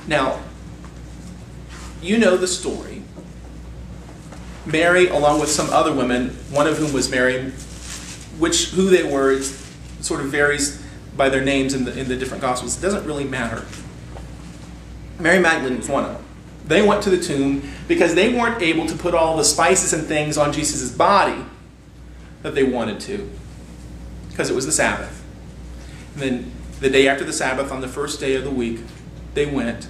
Now, you know the story. Mary, along with some other women, one of whom was Mary, who they were sort of varies by their names in the different Gospels. It doesn't really matter. Mary Magdalene was one of them. They went to the tomb because they weren't able to put all the spices and things on Jesus' body that they wanted to, because it was the Sabbath. And then the day after the Sabbath, on the first day of the week, they went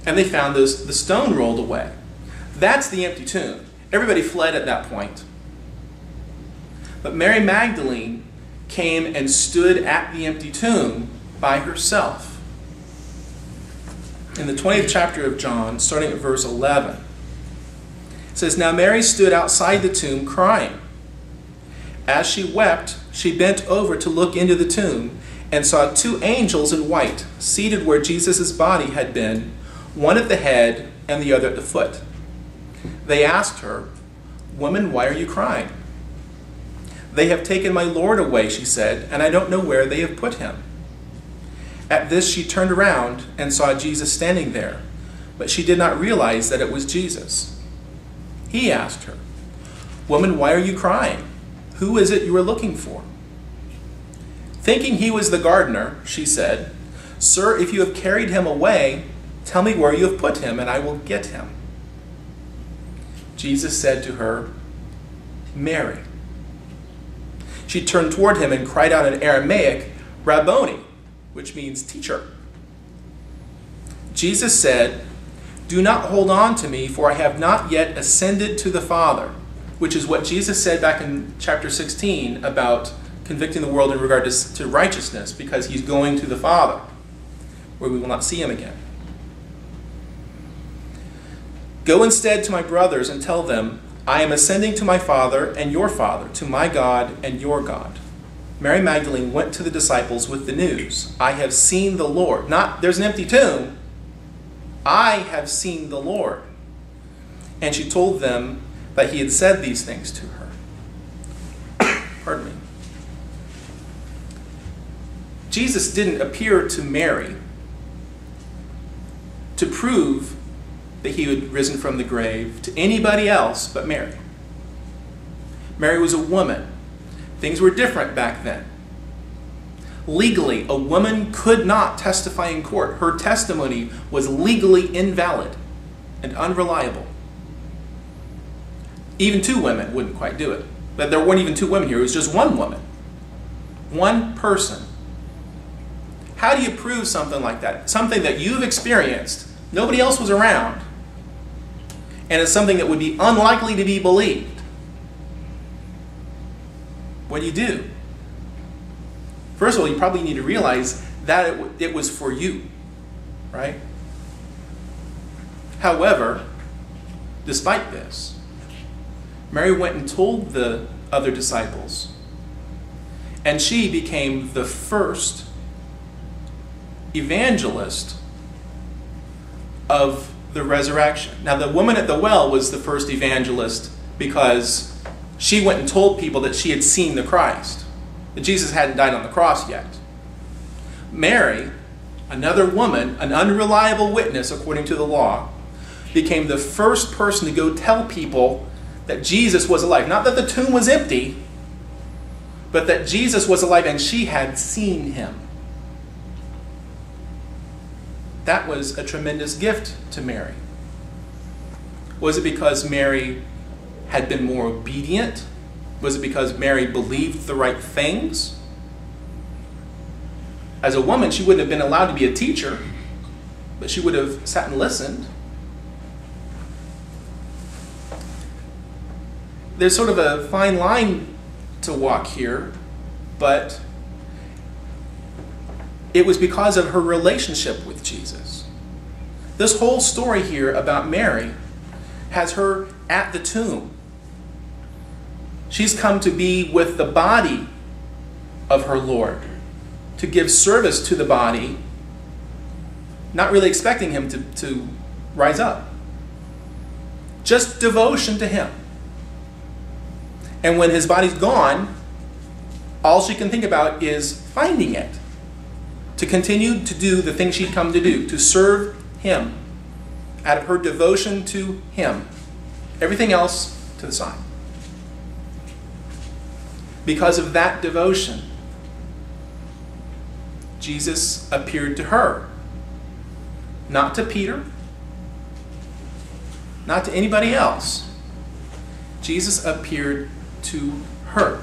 and they found the stone rolled away. That's the empty tomb. Everybody fled at that point. But Mary Magdalene came and stood at the empty tomb by herself. In the 20th chapter of John, starting at verse 11, it says, "Now Mary stood outside the tomb crying. As she wept, she bent over to look into the tomb and saw two angels in white seated where Jesus' body had been, one at the head and the other at the foot. They asked her, 'Woman, why are you crying?' 'They have taken my Lord away,' she said, 'and I don't know where they have put him.' At this she turned around and saw Jesus standing there, but she did not realize that it was Jesus. He asked her, 'Woman, why are you crying? Who is it you are looking for?' Thinking he was the gardener, she said, 'Sir, if you have carried him away, tell me where you have put him, and I will get him.' Jesus said to her, 'Mary.' She turned toward him and cried out in Aramaic, 'Rabboni,' which means teacher. Jesus said, 'Do not hold on to me, for I have not yet ascended to the Father,' which is what Jesus said back in chapter 16 about convicting the world in regard to righteousness, because he's going to the Father, where we will not see him again. 'Go instead to my brothers and tell them, I am ascending to my Father and your Father, to my God and your God.' Mary Magdalene went to the disciples with the news, 'I have seen the Lord.'" Not, "There's an empty tomb." "I have seen the Lord." And she told them that he had said these things to her. Pardon me. Jesus didn't appear to Mary to prove that he had risen from the grave to anybody else but Mary. Mary was a woman. Things were different back then. Legally, a woman could not testify in court. Her testimony was legally invalid and unreliable. Even two women wouldn't quite do it. But there weren't even two women here. It was just one woman. One person. How do you prove something like that? Something that you've experienced, nobody else was around, and it's something that would be unlikely to be believed. What do? First of all, you probably need to realize that it was for you, right? However, despite this, Mary went and told the other disciples, and she became the first evangelist of the resurrection. Now, the woman at the well was the first evangelist because she went and told people that she had seen the Christ, that Jesus hadn't died on the cross yet. Mary, another woman, an unreliable witness according to the law, became the first person to go tell people that Jesus was alive. Not that the tomb was empty, but that Jesus was alive and she had seen him. That was a tremendous gift to Mary. Was it because Mary had been more obedient? Was it because Mary believed the right things? As a woman, she wouldn't have been allowed to be a teacher, but she would have sat and listened. There's sort of a fine line to walk here, but it was because of her relationship with Jesus. This whole story here about Mary has her at the tomb. She's come to be with the body of her Lord, to give service to the body, not really expecting him to rise up. Just devotion to him. And when his body's gone, all she can think about is finding it. to continue to do the thing she'd come to do, to serve him out of her devotion to him. Everything else to the side. Because of that devotion, Jesus appeared to her. Not to Peter, not to anybody else. Jesus appeared to her.